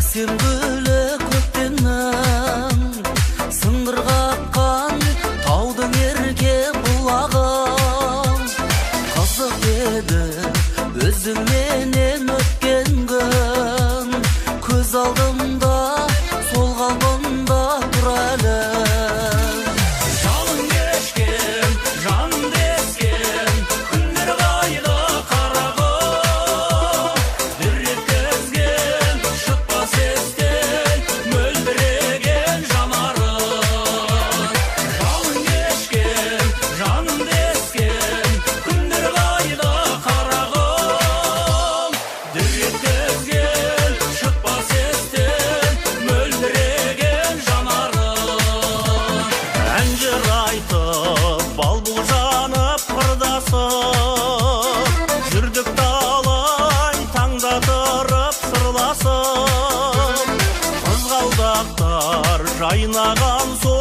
Сен гүлі көктемнің, сыңғыр қаққан таудың ерке бұлағын. Қызық еді өзіңменен өткен күн, көз алдымда сол қалпында тұр әлі. Жалын кешкен, жаным дескен, күндер қайда қарағым. Бір еткізген, шықпас естен, мөлдіреген жанарым. Жалын кешкен, жаным дескен, күндер қайда қарағым. Бір еткізген, шықпас естен, мөлдіреген жанарым. Әнжыр айтып, балбұл жанып қырдасып, жүрдік талай таңда тұрып сырласып. Қызғалдақтар жайнаған сол